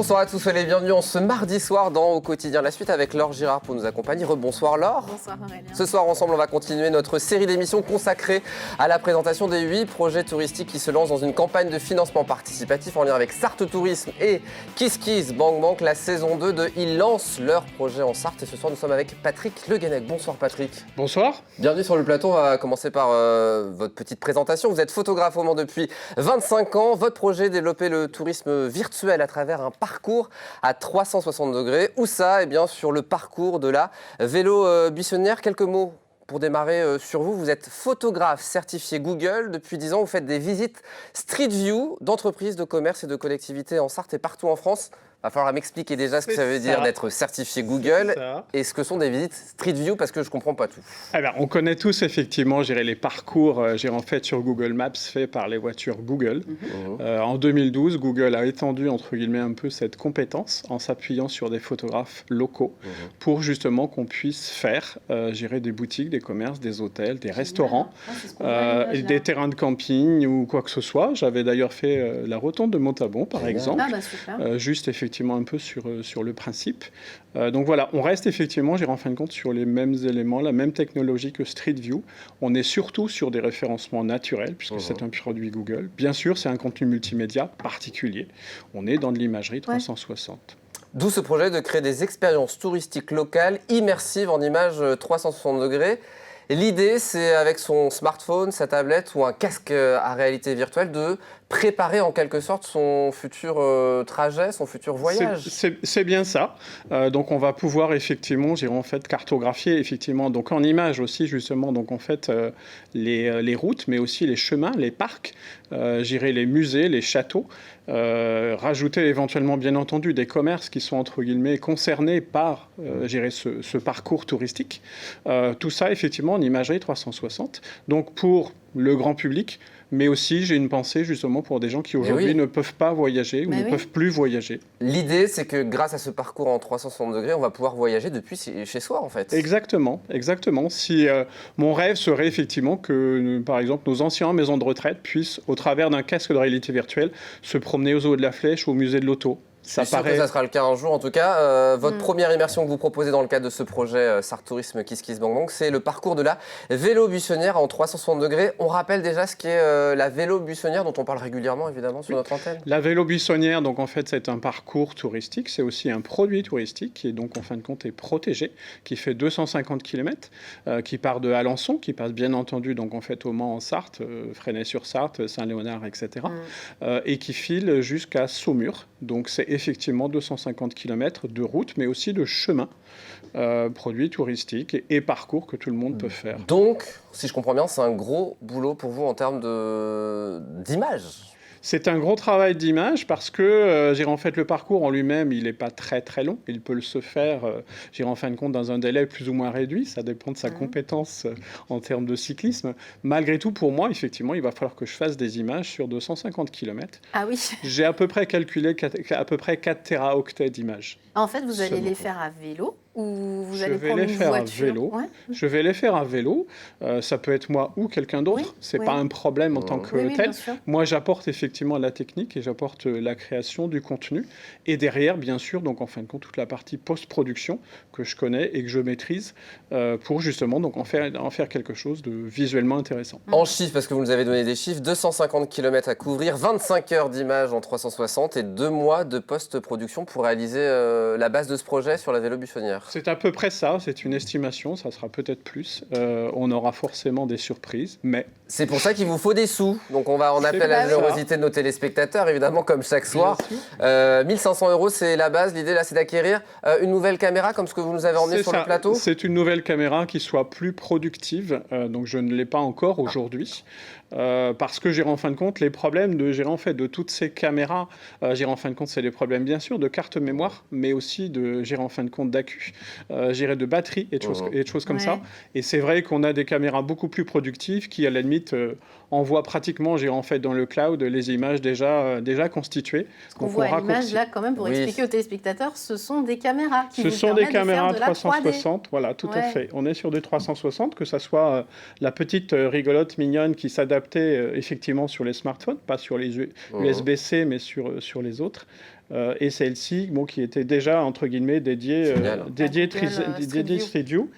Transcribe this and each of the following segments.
Bonsoir à tous, soyez les bienvenus en ce mardi soir dans Au quotidien la suite avec Laure Girard pour nous accompagner. Rebonsoir Laure. Bonsoir Aurélien. Ce soir ensemble on va continuer notre série d'émissions consacrée à la présentation des 8 projets touristiques qui se lancent dans une campagne de financement participatif en lien avec Sarthe Tourisme et KissKissBankBank. La saison 2 de Ils lancent leur projet en Sarthe et ce soir nous sommes avec Patrick Le Guenec. Bonsoir Patrick. Bonsoir. Bienvenue sur le plateau, on va commencer par votre petite présentation. Vous êtes photographe au Mans depuis 25 ans. Votre projet développer le tourisme virtuel à travers un parcours à 360 degrés. Où ça? Eh bien sur le parcours de la vélo buissonnière. Quelques mots pour démarrer sur vous. Vous êtes photographe certifié Google. Depuis 10 ans, vous faites des visites Street View d'entreprises, de commerce et de collectivités en Sarthe et partout en France. Il va falloir m'expliquer déjà ce que ça veut dire d'être certifié Google et ce que sont des visites Street View parce que je ne comprends pas tout. Eh bien, on connaît tous effectivement les parcours en fait sur Google Maps faits par les voitures Google. En 2012, Google a étendu entre guillemets un peu cette compétence en s'appuyant sur des photographes locaux pour justement qu'on puisse faire des boutiques, des commerces, des hôtels, des restaurants, des terrains de camping ou quoi que ce soit. J'avais d'ailleurs fait la rotonde de Montabon par exemple, juste effectivement un peu sur le principe. Donc voilà, on reste effectivement, en fin de compte, sur les mêmes éléments, la même technologie que Street View. On est surtout sur des référencements naturels, puisque c'est un produit Google. Bien sûr, c'est un contenu multimédia particulier. On est dans de l'imagerie 360. D'où ce projet de créer des expériences touristiques locales, immersives en images 360 degrés. L'idée, c'est avec son smartphone, sa tablette ou un casque à réalité virtuelle de préparer en quelque sorte son futur trajet, son futur voyage. C'est bien ça. Donc on va pouvoir effectivement, cartographier effectivement, donc en images aussi justement, donc en fait les routes, mais aussi les chemins, les parcs, les musées, les châteaux. Rajouter éventuellement bien entendu des commerces qui sont entre guillemets concernés par ce parcours touristique. Tout ça effectivement en imagerie 360. Donc pour le grand public, mais aussi j'ai une pensée justement pour des gens qui aujourd'hui ne peuvent pas voyager ou ne peuvent plus voyager. L'idée c'est que grâce à ce parcours en 360 degrés, on va pouvoir voyager depuis chez soi en fait. Exactement. Si mon rêve serait effectivement que par exemple nos anciens en maison de retraite puissent au travers d'un casque de réalité virtuelle se promener aux Eaux de la Flèche ou au musée de l'Auto. Je suis sûr que ça sera le cas un jour. En tout cas, votre première immersion que vous proposez dans le cadre de ce projet Sarthe Tourisme KissKissBankBank, c'est le parcours de la vélo buissonnière en 360 degrés. On rappelle déjà ce qu'est la vélo buissonnière dont on parle régulièrement évidemment sur notre antenne. La vélo buissonnière, donc en fait, c'est un parcours touristique. C'est aussi un produit touristique qui est donc en fin de compte est protégé, qui fait 250 km, qui part de Alençon, qui passe bien entendu donc en fait au Mans en Sarthe, Fresnay-sur-Sarthe, Saint-Léonard, etc. Et qui file jusqu'à Saumur. Donc c'est effectivement 250 km de route, mais aussi de chemin, produits touristiques et parcours que tout le monde peut faire. Donc, si je comprends bien, c'est un gros boulot pour vous en termes d'image. C'est un gros travail d'image parce que en fait, le parcours en lui-même, il n'est pas très très long. Il peut se faire, en fin de compte, dans un délai plus ou moins réduit. Ça dépend de sa compétence en termes de cyclisme. Malgré tout, pour moi, effectivement, il va falloir que je fasse des images sur 250 km. Ah oui. J'ai à peu près calculé à peu près 4 téraoctets d'images. En fait, vous allez les faire à vélo ou vous allez prendre une voiture? Je vais les faire à vélo. Ça peut être moi ou quelqu'un d'autre. C'est pas un problème en tant que tel. Moi, j'apporte effectivement la technique et j'apporte la création du contenu. Et derrière, bien sûr, donc en fin de compte, toute la partie post-production que je connais et que je maîtrise pour justement donc en faire quelque chose de visuellement intéressant. En chiffres, parce que vous nous avez donné des chiffres, 250 km à couvrir, 25 heures d'image en 360 et 2 mois de post-production pour réaliser la base de ce projet sur la vélo buissonnière. C'est à peu près ça, c'est une estimation, ça sera peut-être plus. On aura forcément des surprises, mais... C'est pour ça qu'il vous faut des sous. Donc on appelle à la générosité de nos téléspectateurs, évidemment, comme chaque soir. 1500 €, c'est la base. L'idée, là, c'est d'acquérir une nouvelle caméra, comme ce que vous nous avez emmené sur le plateau. C'est une nouvelle caméra qui soit plus productive. Donc je ne l'ai pas encore aujourd'hui. Parce que en fin de compte, les problèmes de toutes ces caméras, en fin de compte, c'est des problèmes bien sûr de carte mémoire, mais aussi en fin de compte d'accu, de batterie et de choses comme ça. Et c'est vrai qu'on a des caméras beaucoup plus productives qui, à la limite, envoient pratiquement, en fait, dans le cloud, les images déjà constituées. Ce qu'on voit à l'image, là, quand même, pour expliquer aux téléspectateurs, ce sont des caméras qui vous permettent de faire de la 3D. Ce sont des caméras 360, voilà, tout à fait. On est sur des 360, que ça soit la petite rigolote mignonne qui s'adaptait effectivement sur les smartphones, pas sur les USB-C, mais sur les autres. et celle-ci, qui était déjà, entre guillemets, dédiée Street View,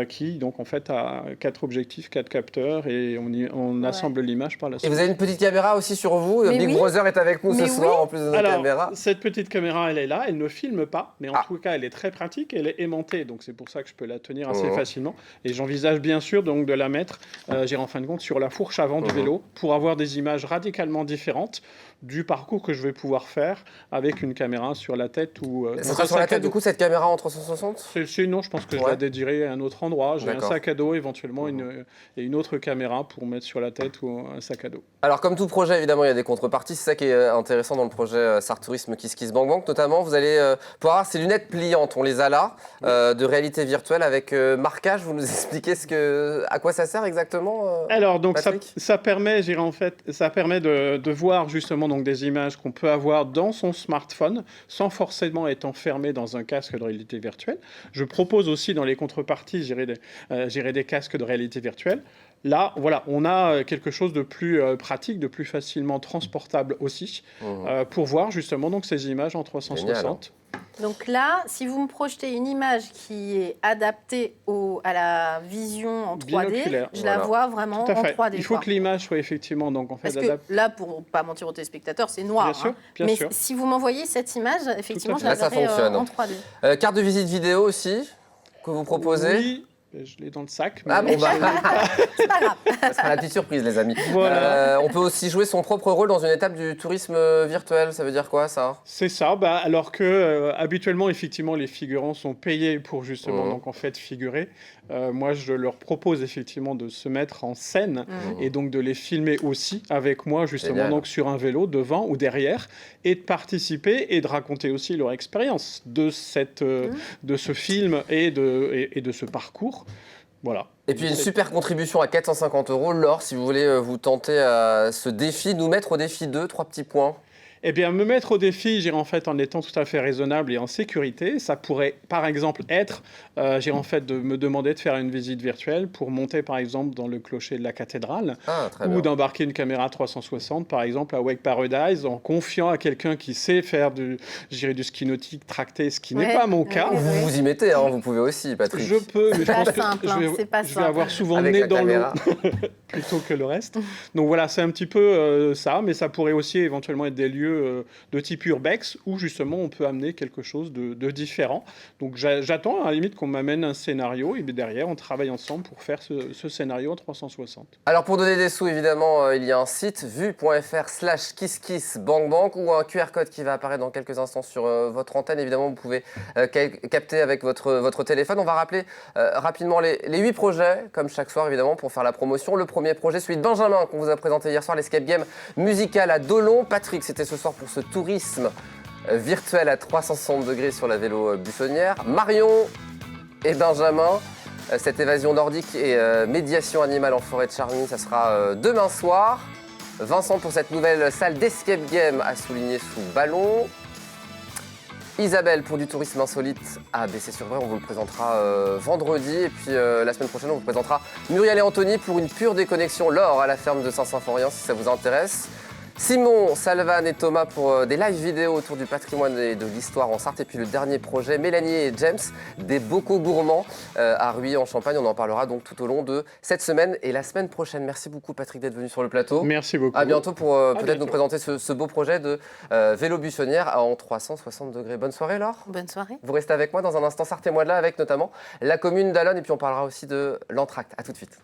qui, donc, en fait, a 4 objectifs, 4 capteurs, et on assemble l'image par la suite. Et vous avez une petite caméra aussi sur vous. Mais Big Brother est avec nous ce soir, en plus de notre caméra. Cette petite caméra, elle est là, elle ne filme pas, mais en tout cas, elle est très pratique, elle est aimantée, donc c'est pour ça que je peux la tenir assez facilement. Et j'envisage bien sûr donc de la mettre, en fin de compte, sur la fourche avant du vélo, pour avoir des images radicalement différentes du parcours que je vais pouvoir faire avec une caméra sur la tête ou ça sera sur la tête, du coup, cette caméra en 360 ? Non, je pense que je la dédierai à un autre endroit. J'ai un sac à dos, éventuellement, et une autre caméra pour mettre sur la tête ou un sac à dos. Alors, comme tout projet, évidemment, il y a des contreparties. C'est ça qui est intéressant dans le projet Sarthe Tourisme KissKissBankBank. Notamment, vous allez pouvoir avoir ces lunettes pliantes. On les a là, de réalité virtuelle avec marquage. Vous nous expliquez à quoi ça sert exactement Alors, donc, ça permet de voir justement donc, des images qu'on peut avoir dans son smartphone sans forcément être enfermé dans un casque de réalité virtuelle. Je propose aussi dans les contreparties, des casques de réalité virtuelle. Là, voilà, on a quelque chose de plus pratique, de plus facilement transportable aussi, pour voir justement donc, ces images en 360. Génial. Donc là, si vous me projetez une image qui est adaptée à la vision en 3D, binoculaire, je la vois vraiment en 3D. Il faut que l'image soit effectivement donc, en fait, adaptée. Parce que là, pour ne pas mentir aux téléspectateurs, c'est noir. Bien sûr. Si vous m'envoyez cette image, effectivement, je la verrai en 3D. Carte de visite vidéo aussi, que vous proposez ? Oui. Je l'ai dans le sac. Mais c'est pas grave. Ça sera la petite surprise, les amis. Voilà. On peut aussi jouer son propre rôle dans une étape du tourisme virtuel. Ça veut dire quoi, ça ? C'est ça. Alors que habituellement, effectivement, les figurants sont payés pour justement donc en fait figurer. Moi, je leur propose effectivement de se mettre en scène et donc de les filmer aussi avec moi justement donc sur un vélo devant ou derrière et de participer et de raconter aussi leur expérience de ce film et de ce parcours. Voilà. Et puis une super contribution à 450 €, Laure, si vous voulez vous tenter à ce défi, nous mettre au défi 3 petits points. Eh bien, me mettre au défi, en fait, en étant tout à fait raisonnable et en sécurité, ça pourrait, par exemple, être, en fait, de me demander de faire une visite virtuelle pour monter, par exemple, dans le clocher de la cathédrale, ou d'embarquer une caméra 360, par exemple, à Wake Paradise, en confiant à quelqu'un qui sait faire du ski nautique tracté, ce qui n'est pas mon cas. Vous vous y mettez, vous pouvez aussi, Patrick. Je peux, mais je pense que je vais avoir souvent le nez dans l'eau plutôt que le reste. Donc voilà, c'est un petit peu ça, mais ça pourrait aussi éventuellement être des lieux de type urbex où justement on peut amener quelque chose de différent. Donc j'attends à la limite qu'on m'amène un scénario et derrière on travaille ensemble pour faire ce scénario en 360. Alors pour donner des sous évidemment il y a un site vue.fr/KissKissBankBank ou un QR code qui va apparaître dans quelques instants sur votre antenne. Évidemment vous pouvez capter avec votre téléphone. On va rappeler rapidement les 8 projets comme chaque soir évidemment pour faire la promotion. Le premier projet, celui de Benjamin qu'on vous a présenté hier soir, l'escape game musical à Dolon. Patrick, c'était ce soir pour ce tourisme virtuel à 360 degrés sur la vélo buissonnière. Marion et Benjamin, cette évasion nordique et médiation animale en forêt de Charny, ça sera demain soir. Vincent pour cette nouvelle salle d'escape game à souligner sous ballon. Isabelle pour du tourisme insolite à Bessay-sur-Bray, on vous le présentera vendredi. Et puis la semaine prochaine, on vous présentera Muriel et Anthony pour une pure déconnexion Laure à la ferme de Saint-Symphorien si ça vous intéresse. Simon, Salvan et Thomas pour des live vidéo autour du patrimoine et de l'histoire en Sarthe. Et puis le dernier projet, Mélanie et James, des bocaux gourmands à Ruy en Champagne. On en parlera donc tout au long de cette semaine et la semaine prochaine. Merci beaucoup Patrick d'être venu sur le plateau. Merci beaucoup. À bientôt pour peut-être nous présenter ce beau projet de vélo buissonnière en 360 degrés. Bonne soirée Laure. Bonne soirée. Vous restez avec moi dans un instant, Sartez-moi de là avec notamment la commune d'Allonne et puis on parlera aussi de l'entracte. À tout de suite.